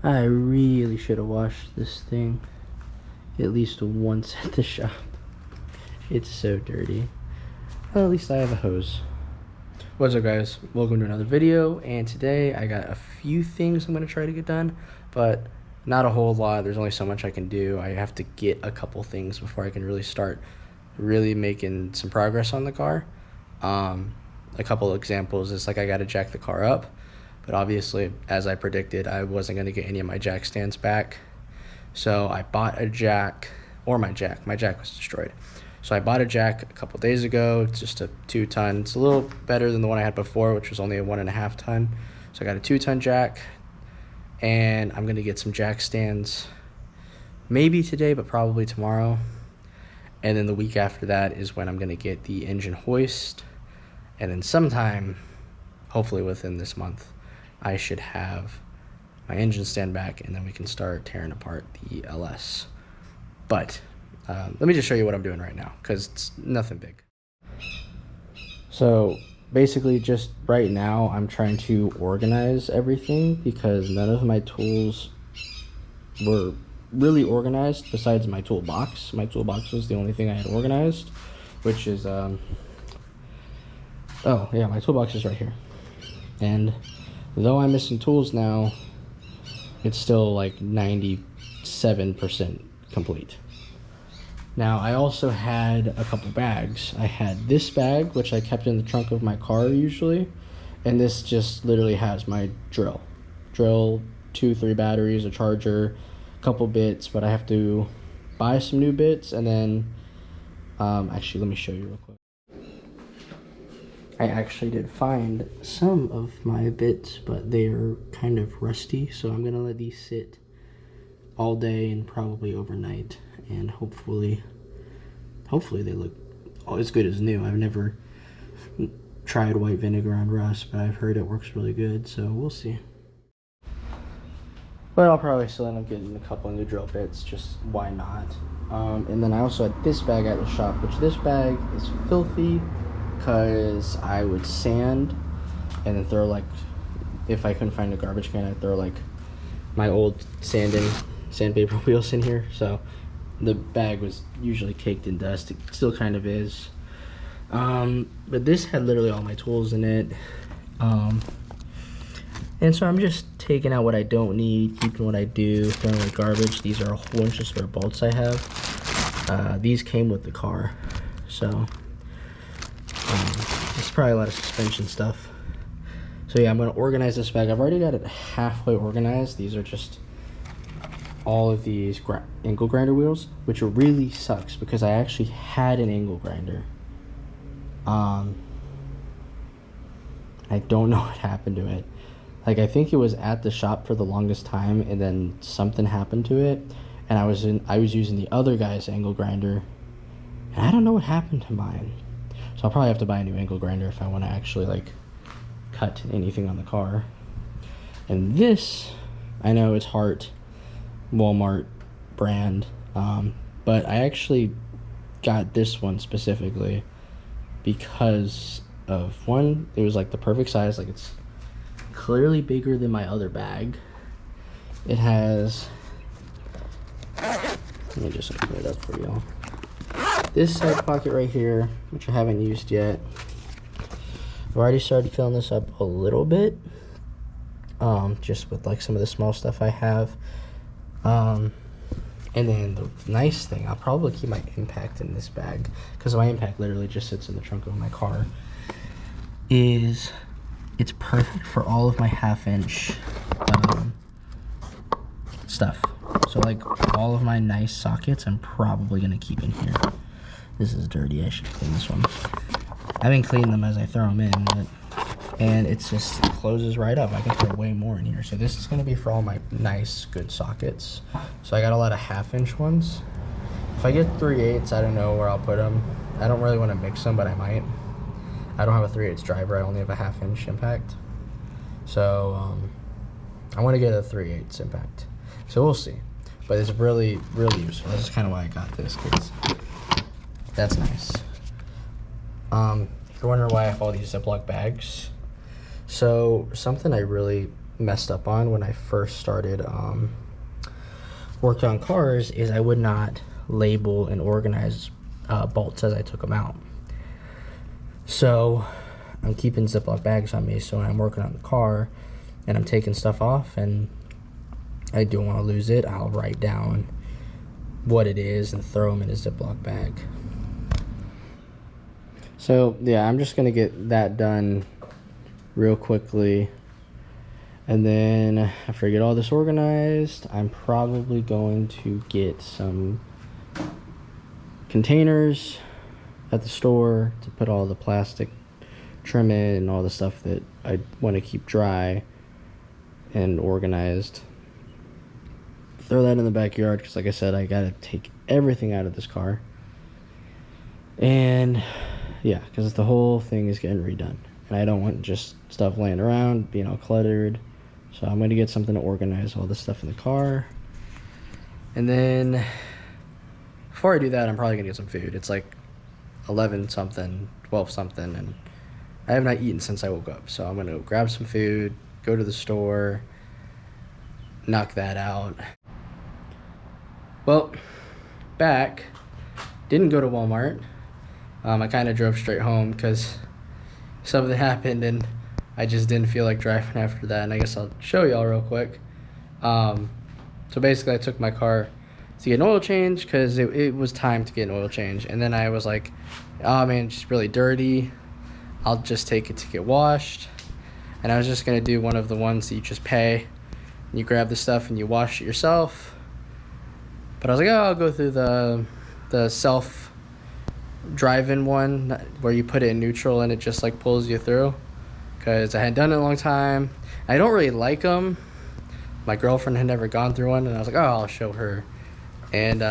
I really should have washed this thing at least once at the shop. It's so dirty. Well, at least I have a hose. What's up, guys? Welcome to another video, and today I got a few things I'm going to try to get done, but not a whole lot. There's only so much I can do. I have to get a couple things before I can really start making some progress on the car. A couple examples is like I got to jack the car up, but obviously, as I predicted, I wasn't going to get any of my jack stands back. So I bought a jack, or my jack was destroyed. So I bought a jack a couple days ago. It's just a 2-ton. It's a little better than the one I had before, which was only a 1.5 ton. So I got a 2-ton jack, and I'm gonna get some jack stands maybe today, but probably tomorrow. And then the week after that is when I'm gonna get the engine hoist. And then sometime, hopefully within this month, I should have my engine stand back, and then we can start tearing apart the LS. But let me just show you what I'm doing right now, because it's nothing big. So basically, just right now, I'm trying to organize everything because none of my tools were really organized besides my toolbox. My toolbox was the only thing I had organized, which is, oh yeah, my toolbox is right here. And though I'm missing tools now, it's still like 97% complete. Now, I also had a couple bags. I had this bag, which I kept in the trunk of my car usually, and this just literally has my drill, 2-3 batteries, a charger, a couple bits, but I have to buy some new bits, and then actually, let me show you real quick. I actually did find some of my bits, but they are kind of rusty, so I'm gonna let these sit all day and probably overnight, and hopefully they look as good as new. I've never tried white vinegar on rust, but I've heard it works really good, so we'll see. But I'll probably still end up getting a couple new drill bits, just why not. And then I also had this bag at the shop, which this bag is filthy because I would sand and then throw, like, if I couldn't find a garbage can, I'd throw like my old sandpaper wheels in here. So the bag was usually caked in dust. It still kind of is. But this had literally all my tools in it. And so I'm just taking out what I don't need, keeping what I do, throwing away garbage. These are a whole bunch of spare bolts I have. These came with the car. So it's probably a lot of suspension stuff. So yeah, I'm going to organize this bag. I've already got it halfway organized. These are just all of these angle grinder wheels, which really sucks because I actually had an angle grinder. I don't know what happened to it. Like, I think it was at the shop for the longest time, and then something happened to it, and I was using the other guy's angle grinder, and I don't know what happened to mine. So I'll probably have to buy a new angle grinder if I want to actually, like, cut anything on the car. And this, I know it's Hart, Walmart brand, but I actually got this one specifically because of, one, it was like the perfect size. Like, it's clearly bigger than my other bag. It has, let me just open it up for y'all. This side pocket right here, which I haven't used yet. I've already started filling this up a little bit, just with like some of the small stuff I have. And then the nice thing, I'll probably keep my impact in this bag because my impact literally just sits in the trunk of my car, is it's perfect for all of my 1/2-inch stuff. So like all of my nice sockets I'm probably gonna keep in here. This is dirty, I should clean this one. I've been cleaning them as I throw them in, and it closes right up. I can throw way more in here. So this is gonna be for all my nice, good sockets. So I got a lot of 1/2-inch ones. If I get 3/8, I don't know where I'll put them. I don't really wanna mix them, but I might. I don't have a 3/8 driver, I only have a 1/2-inch impact. So I wanna get a 3/8 impact. So we'll see. But it's really, really useful. That's kind of why I got this, because that's nice. If you're wondering why I have all these Ziploc bags, so something I really messed up on when I first started working on cars is I would not label and organize bolts as I took them out. So I'm keeping Ziploc bags on me, so when I'm working on the car and I'm taking stuff off and I don't want to lose it, I'll write down what it is and throw them in a Ziploc bag. So yeah, I'm just gonna get that done real quickly, and then after I get all this organized, I'm probably going to get some containers at the store to put all the plastic trim in and all the stuff that I want to keep dry and organized. Throw that in the backyard because, like I said, I gotta take everything out of this car. And yeah, because the whole thing is getting redone, and I don't want just stuff laying around being all cluttered. So I'm gonna get something to organize all this stuff in the car. And then before I do that, I'm probably gonna get some food. It's like 11 something, 12 something, and I have not eaten since I woke up. So I'm gonna go grab some food, go to the store, knock that out. Well, back, didn't go to Walmart. I kind of drove straight home because something happened and I just didn't feel like driving after that. And I guess I'll show y'all real quick. So basically I took my car to get an oil change because it was time to get an oil change. And then I was like, oh man, it's just really dirty. I'll just take it to get washed. And I was just going to do one of the ones that you just pay. And you grab the stuff and you wash it yourself. But I was like, oh, I'll go through the self drive-in one where you put it in neutral and it just like pulls you through, because I hadn't done it in a long time. I don't really like them. My girlfriend had never gone through one, and I was like, oh, I'll show her. And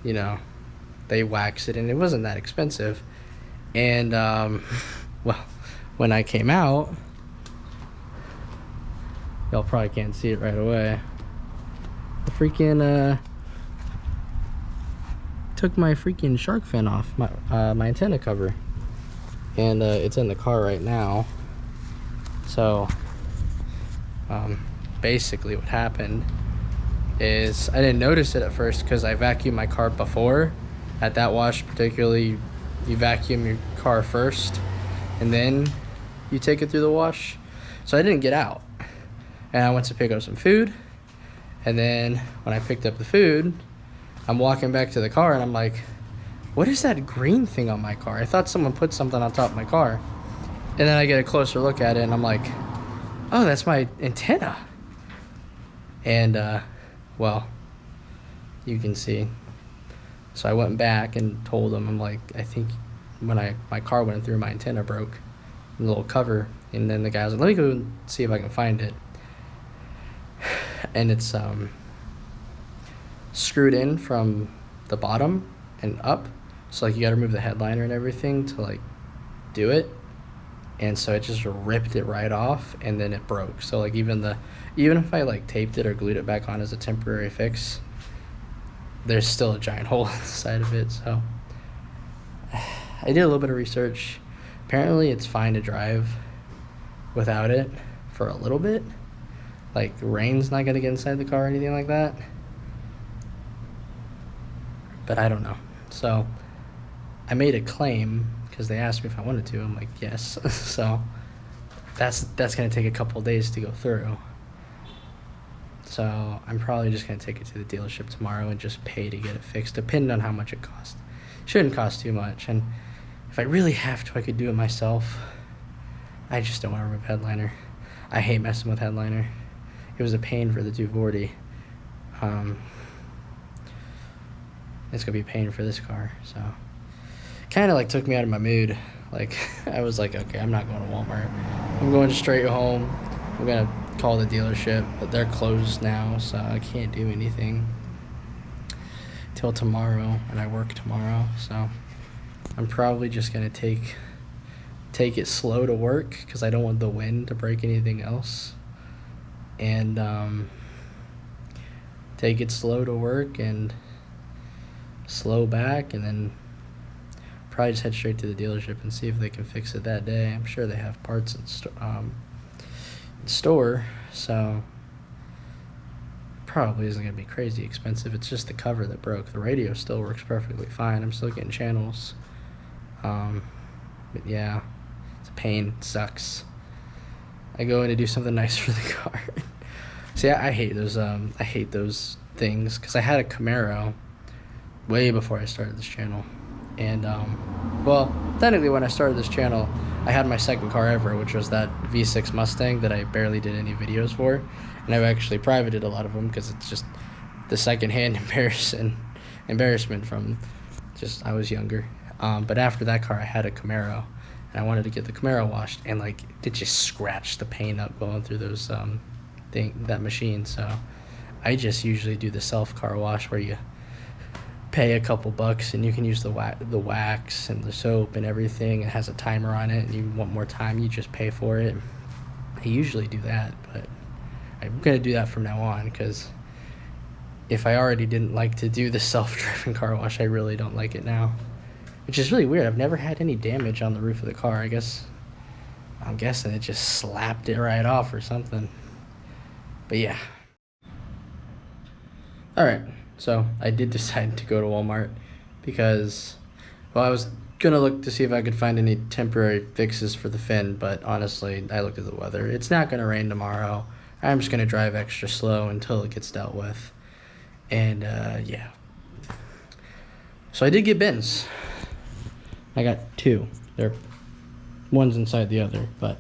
you know, they wax it and it wasn't that expensive. And well, when I came out, y'all probably can't see it right away, the freaking took my freaking shark fin off my antenna cover, and it's in the car right now. So basically what happened is I didn't notice it at first because I vacuumed my car before. At that wash particularly, you vacuum your car first and then you take it through the wash. So I didn't get out, and I went to pick up some food, and then when I picked up the food, I'm walking back to the car and I'm like, what is that green thing on my car? I thought someone put something on top of my car. And then I get a closer look at it and I'm like, oh, that's my antenna. And well, you can see. So I went back and told them, I'm like, I think when my car went through, my antenna broke, the little cover. And then the guy was like, let me go see if I can find it. And it's screwed in from the bottom and up, so like you got to remove the headliner and everything to like do it. And so it just ripped it right off, and then it broke. So like even if I like taped it or glued it back on as a temporary fix, there's still a giant hole inside of it. So I did a little bit of research. Apparently it's fine to drive without it for a little bit. Like the rain's not gonna get inside the car or anything like that. But I don't know. So I made a claim because they asked me if I wanted to. I'm like, yes. So that's gonna take a couple of days to go through. So I'm probably just gonna take it to the dealership tomorrow and just pay to get it fixed, depending on how much it costs. Shouldn't cost too much. And if I really have to, I could do it myself. I just don't want to remove headliner. I hate messing with headliner. It was a pain for the 240. It's gonna be a pain for this car. So kind of like took me out of my mood. Like I was like, okay, I'm not going to Walmart. I'm going straight home. I'm gonna call the dealership, but they're closed now, so I can't do anything till tomorrow, and I work tomorrow. So I'm probably just gonna take it slow to work because I don't want the wind to break anything else, and take it slow to work and slow back, and then probably just head straight to the dealership and see if they can fix it that day. I'm sure they have parts in store, so probably isn't going to be crazy expensive. It's just the cover that broke. The radio still works perfectly fine. I'm still getting channels. But yeah, it's a pain. It sucks. I go in to do something nice for the car. See, I hate those things, because I had a Camaro way before I started this channel. And well, technically when I started this channel, I had my second car ever, which was that V6 Mustang that I barely did any videos for. And I've actually privated a lot of them because it's just the secondhand embarrassment from just I was younger. But after that car, I had a Camaro, and I wanted to get the Camaro washed, and like it just scratched the paint up going through those that machine. So I just usually do the self car wash, where you pay a couple bucks and you can use the wax and the soap and everything. It has a timer on it, and you want more time, you just pay for it. I usually do that, but I'm gonna do that from now on, because if I already didn't like to do the self-driven car wash, I really don't like it now, which is really weird. I've never had any damage on the roof of the car. I'm guessing it just slapped it right off or something. But yeah. Alright, so I did decide to go to Walmart because, well, I was gonna look to see if I could find any temporary fixes for the fin, but honestly, I looked at the weather. It's not gonna rain tomorrow. I'm just gonna drive extra slow until it gets dealt with. And yeah. So I did get bins. I got two. They're one's inside the other, but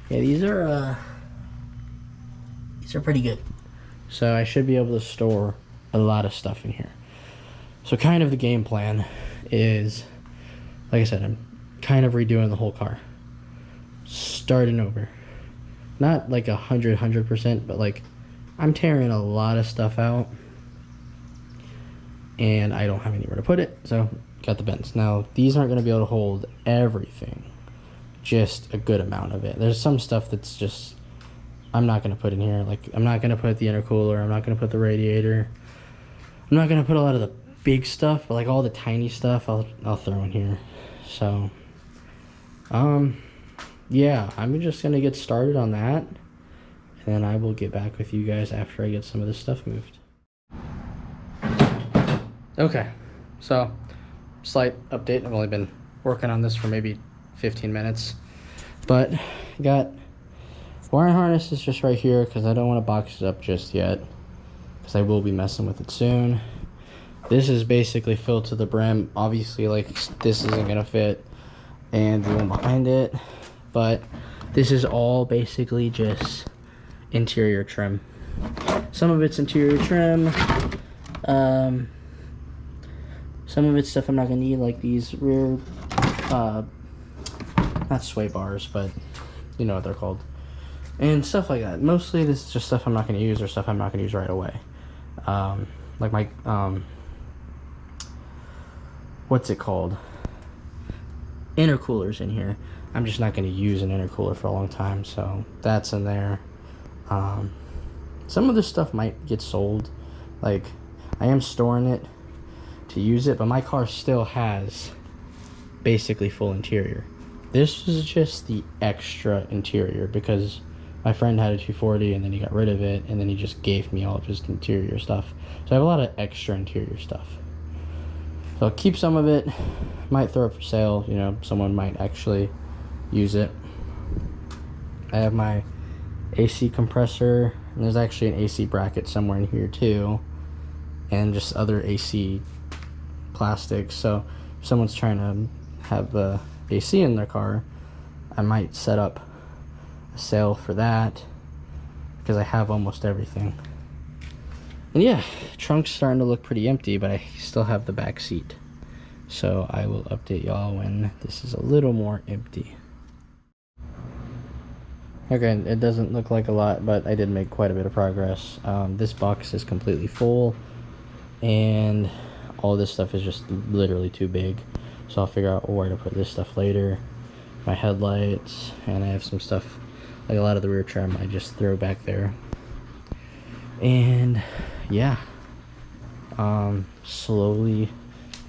yeah, these are pretty good. So I should be able to store a lot of stuff in here. So kind of the game plan is, like I said, I'm kind of redoing the whole car, starting over. Not like 100%, but like I'm tearing a lot of stuff out, and I don't have anywhere to put it, so got the bins. Now these aren't going to be able to hold everything, just a good amount of it. There's some stuff that's just I'm not going to put in here. Like I'm not going to put the intercooler, I'm not going to put the radiator, I'm not going to put a lot of the big stuff, but like all the tiny stuff I'll throw in here. So yeah, I'm just going to get started on that, and then I will get back with you guys after I get some of this stuff moved. Okay, so slight update. I've only been working on this for maybe 15 minutes, but got wiring harness is just right here because I don't want to box it up just yet, because I will be messing with it soon. This is basically filled to the brim. Obviously, like, this isn't gonna fit, and the one behind it, but this is all basically just interior trim. Some of it's interior trim, some of it's stuff I'm not gonna need, like these rear not sway bars, but you know what they're called, and stuff like that. Mostly this is just stuff I'm not gonna use, or stuff I'm not gonna use right away. Like my what's it called, intercoolers in here. I'm just not going to use an intercooler for a long time, so that's in there. Some of this stuff might get sold. Like, I am storing it to use it, but my car still has basically full interior. This is just the extra interior because my friend had a 240 and then he got rid of it, and then he just gave me all of his interior stuff. So I have a lot of extra interior stuff. So I'll keep some of it, might throw it for sale, you know, someone might actually use it. I have my AC compressor, and there's actually an AC bracket somewhere in here too, and just other AC plastics. So if someone's trying to have AC in their car, I might set up a sale for that, because I have almost everything. And yeah, trunk's starting to look pretty empty, but I still have the back seat. So I will update y'all when this is a little more empty. Okay, it doesn't look like a lot, but I did make quite a bit of progress. This box is completely full, and all this stuff is just literally too big. So I'll figure out where to put this stuff later. My headlights, and I have some stuff, like a lot of the rear trim, I just throw back there. And yeah, slowly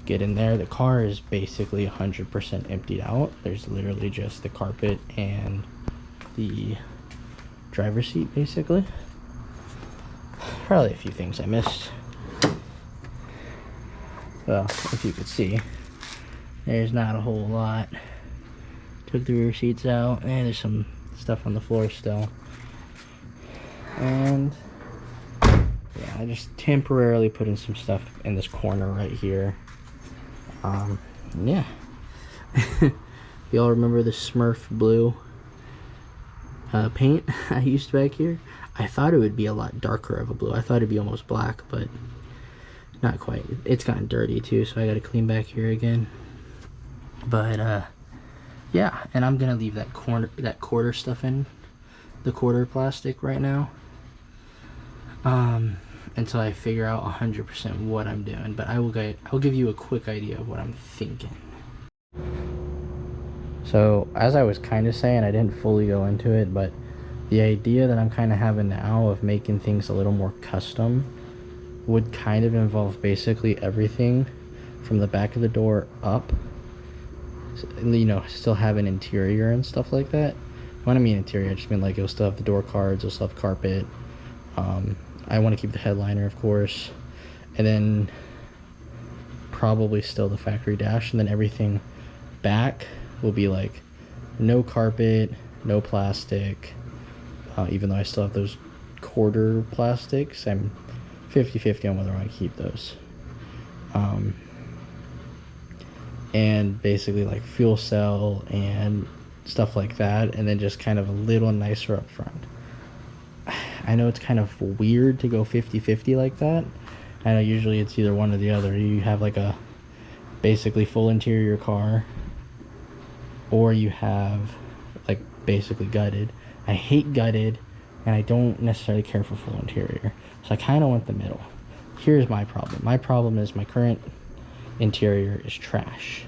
get in there. The car is basically 100% emptied out. There's literally just the carpet and the driver's seat, basically. Probably a few things I missed. Well, if you could see, there's not a whole lot. Took the rear seats out, and there's some stuff on the floor still. And yeah, I just temporarily put in some stuff in this corner right here. Yeah. Y'all remember the Smurf blue paint I used back here? I thought it would be a lot darker of a blue. I thought it'd be almost black, but not quite. It's gotten dirty too, so I gotta clean back here again. But yeah, and I'm gonna leave that quarter stuff in, the quarter plastic right now, until I figure out 100% what I'm doing. But I'll give you a quick idea of what I'm thinking. So as I was kind of saying, I didn't fully go into it, but the idea that I'm kind of having now of making things a little more custom would kind of involve basically everything from the back of the door up. You know, still have an interior and stuff like that. When I mean interior, I just mean like it'll still have the door cards, it'll still have carpet. I want to keep the headliner, of course, and then probably still the factory dash, and then everything back will be like no carpet, no plastic. Even though I still have those quarter plastics, I'm 50-50 on whether I want to keep those. And basically like fuel cell and stuff like that, and then just kind of a little nicer up front. I know it's kind of weird to go 50-50 like that. I know usually it's either one or the other. You have like a basically full interior car, or you have like basically gutted. I hate gutted, and I don't necessarily care for full interior, so I kind of want the middle. Here's my problem. My problem is my current interior is trash.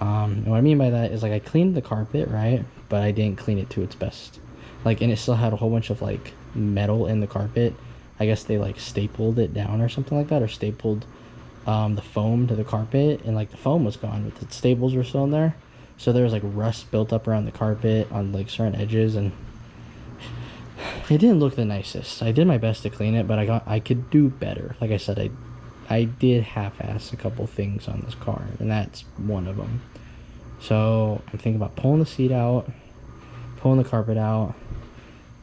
And what I mean by that is like I cleaned the carpet, right, but I didn't clean it to its best. Like, and it still had a whole bunch of like metal in the carpet. I guess they like stapled it down or something like that, or stapled the foam to the carpet, and like the foam was gone, but the staples were still in there. So there was like rust built up around the carpet on like certain edges, and it didn't look the nicest. I did my best to clean it, but I could do better. Like I said, I did half-ass a couple things on this car, and that's one of them. So I'm thinking about pulling the seat out, pulling the carpet out.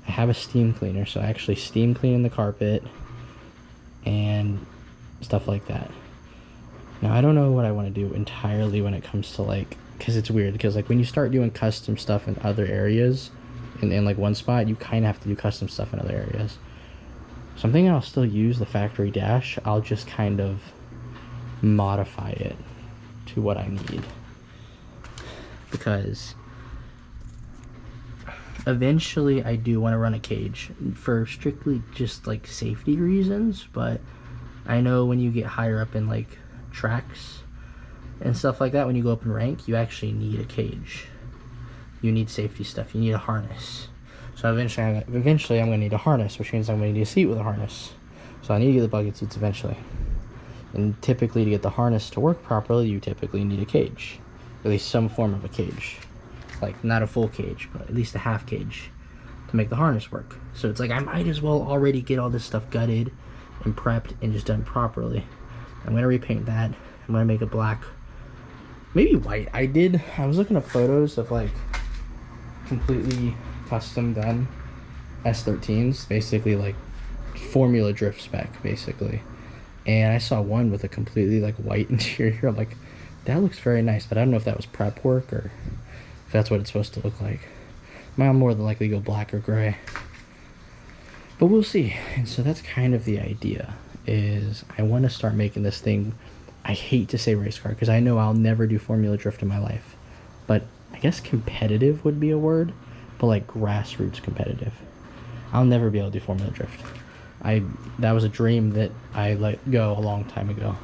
I have a steam cleaner, so actually steam cleaning the carpet and stuff like that. Now I don't know what I want to do entirely when it comes to like, because it's weird, because like when you start doing custom stuff in other areas, in like one spot, you kind of have to do custom stuff in other areas. So I'm thinking I'll still use the factory dash. I'll just kind of modify it to what I need, because eventually I do want to run a cage for strictly just like safety reasons. But I know when you get higher up in like tracks and stuff like that, when you go up in rank, you actually need a cage. You need safety stuff. You need a harness. So eventually I'm going to need a harness, which means I'm going to need a seat with a harness. So I need to get the bucket seats eventually. And typically to get the harness to work properly, you typically need a cage. At least some form of a cage. Like not a full cage, but at least a half cage to make the harness work. So it's like I might as well already get all this stuff gutted and prepped and just done properly. I'm going to repaint that. I'm going to make it black. Maybe white. I was looking at photos of like completely custom done S13s, basically like Formula Drift spec basically, and I saw one with a completely like white interior. I'm like, that looks very nice, but I don't know if that was prep work or if that's what it's supposed to look like. I'll more than likely go black or gray, but we'll see. And so that's kind of the idea, is I want to start making this thing. I hate to say race car because I know I'll never do Formula Drift in my life, but I guess competitive would be a word, but like grassroots competitive. I'll never be able to do Formula Drift. That was a dream that I let go a long time ago.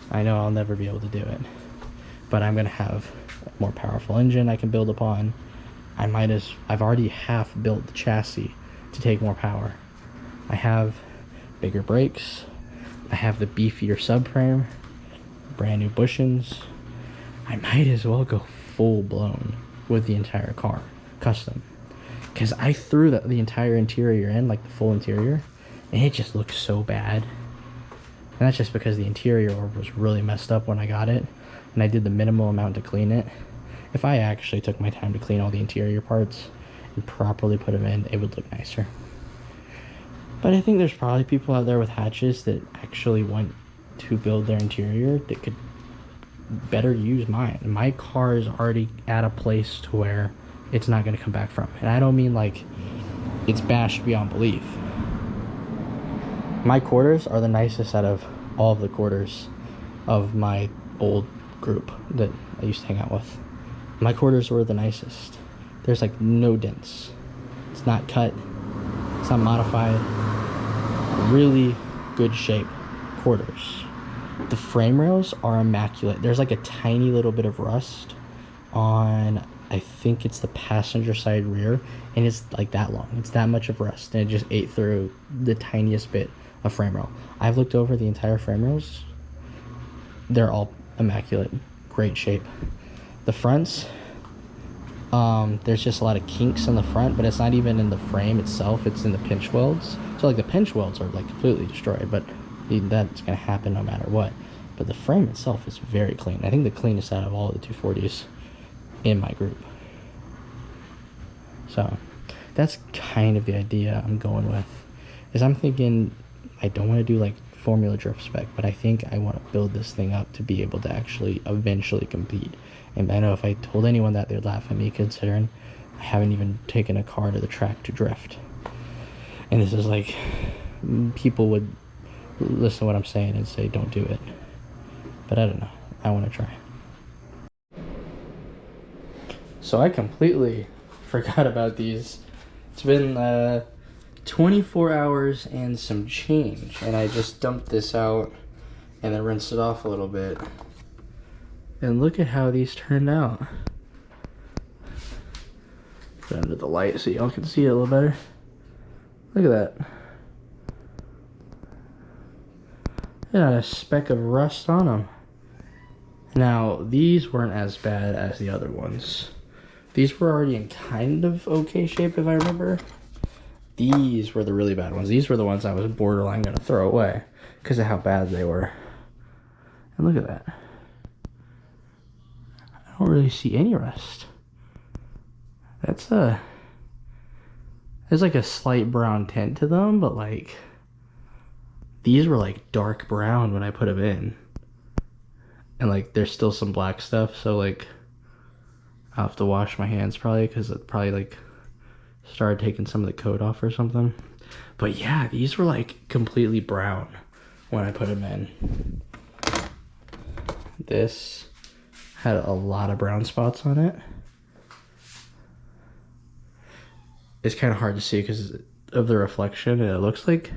I know I'll never be able to do it, but I'm gonna have a more powerful engine I can build upon. I've already half built the chassis to take more power. I have bigger brakes. I have the beefier subframe, brand new bushings. I might as well go full blown with the entire car, custom. because I threw the entire interior in, like the full interior, and it just looks so bad. And that's just because the interior was really messed up when I got it, and I did the minimal amount to clean it. If I actually took my time to clean all the interior parts and properly put them in, it would look nicer. But I think there's probably people out there with hatches that actually want to build their interior that could better use mine. My car is already at a place to where it's not going to come back from. And I don't mean like it's bashed beyond belief. My quarters are the nicest out of all of the quarters of my old group that I used to hang out with. My quarters were the nicest. There's like no dents. It's not cut. It's not modified. Really good shape quarters. The frame rails are immaculate. There's like a tiny little bit of rust on, I think it's the passenger side rear, and it's like that long. It's that much of rust, and it just ate through the tiniest bit of frame rail. I've looked over the entire frame rails. They're all immaculate, great shape. The fronts, there's just a lot of kinks in the front, but it's not even in the frame itself, it's in the pinch welds. So like the pinch welds are like completely destroyed, but that's gonna happen no matter what. But the frame itself is very clean. I think the cleanest out of all the 240s in my group. So that's kind of the idea I'm going with, is I'm thinking I don't want to do like Formula Drift spec, but I think I want to build this thing up to be able to actually eventually compete. And I know if I told anyone that, they'd laugh at me, considering I haven't even taken a car to the track to drift. And this is like, people would listen to what I'm saying and say don't do it, but I don't know, I want to try. So I completely forgot about these. It's been 24 hours and some change, and I just dumped this out and then rinsed it off a little bit, and look at how these turned out. Put it under the light so y'all can see it a little better. Look at that. Not a speck of rust on them. Now these weren't as bad as the other ones. These were already in kind of okay shape, if I remember. These were the really bad ones. These were the ones I was borderline gonna throw away because of how bad they were. And look at that. I don't really see any rust. There's like a slight brown tint to them, but like these were like dark brown when I put them in. And like there's still some black stuff, so like I'll have to wash my hands probably, because it probably like started taking some of the coat off or something. But yeah, these were like completely brown when I put them in. This had a lot of brown spots on it. It's kind of hard to see because of the reflection, and it looks like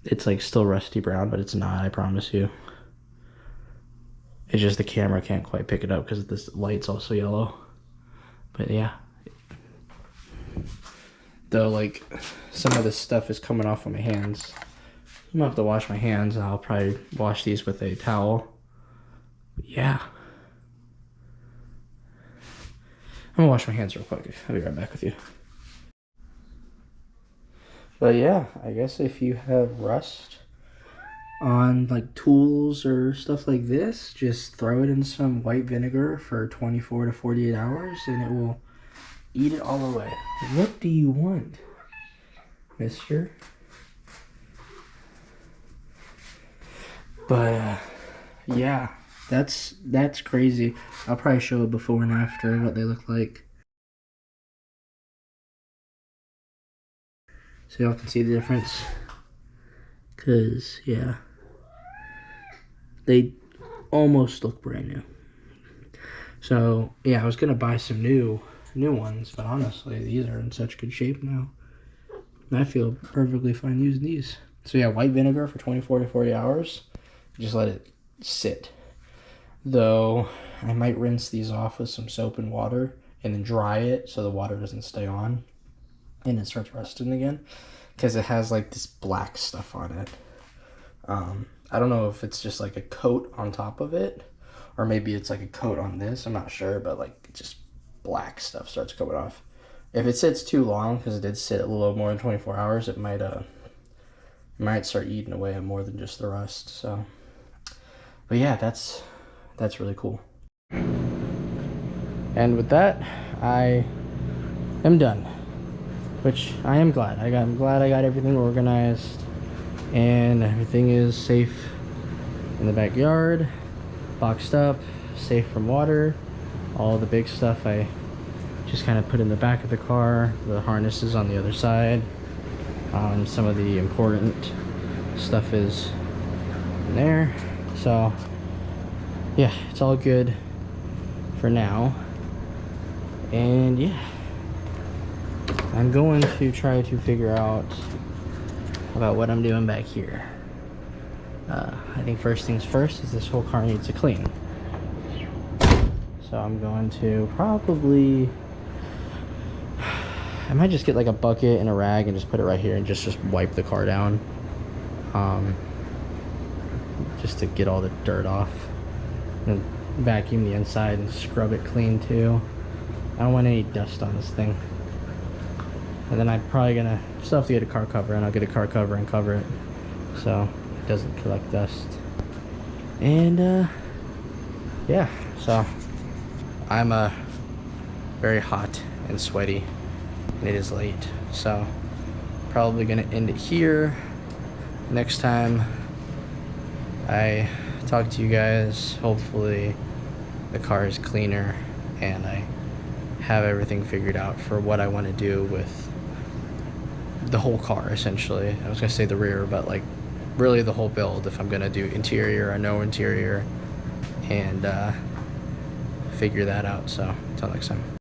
it's like still rusty brown, but it's not, I promise you. It's just the camera can't quite pick it up because this light's also yellow. But yeah. Though like some of this stuff is coming off of my hands. I'm gonna have to wash my hands, and I'll probably wash these with a towel. But yeah. I'm gonna wash my hands real quick. I'll be right back with you. But yeah, I guess if you have rust on like tools or stuff like this, just throw it in some white vinegar for 24 to 48 hours and it will eat it all away. What do you want, mister? But yeah, that's crazy. I'll probably show a before and after what they look like, so y'all can see the difference. Cause yeah, they almost look brand new. So yeah, I was gonna buy some new ones, but honestly, these are in such good shape now. I feel perfectly fine using these. So yeah, white vinegar for 24 to 40 hours. Just let it sit. Though I might rinse these off with some soap and water and then dry it so the water doesn't stay on and it starts rusting again, because it has like this black stuff on it. I don't know if it's just like a coat on top of it, or maybe it's like a coat on this, I'm not sure, but like just black stuff starts coming off. If it sits too long, because it did sit a little more than 24 hours, it might start eating away at more than just the rust. So, but yeah, that's really cool. And with that, I am done, which I am glad. I'm glad I got everything organized and everything is safe in the backyard, boxed up, safe from water. All the big stuff I just kind of put in the back of the car. The harnesses on the other side. Some of the important stuff is in there. So yeah, it's all good for now. And yeah, I'm going to try to figure out about what I'm doing back here. I think first things first is this whole car needs a clean. So I'm going to probably, I might just get like a bucket and a rag and just put it right here and just wipe the car down. Just to get all the dirt off. And vacuum the inside and scrub it clean too. I don't want any dust on this thing. And then I'm probably gonna still have to get a car cover, and I'll get a car cover and cover it so it doesn't collect dust. And yeah, so I'm very hot and sweaty, and it is late, so probably gonna end it here. Next time I talk to you guys, hopefully the car is cleaner and I have everything figured out for what I want to do with the whole car, essentially. I was gonna say the rear, but like really the whole build, if I'm gonna do interior or no interior, and figure that out. So until next time.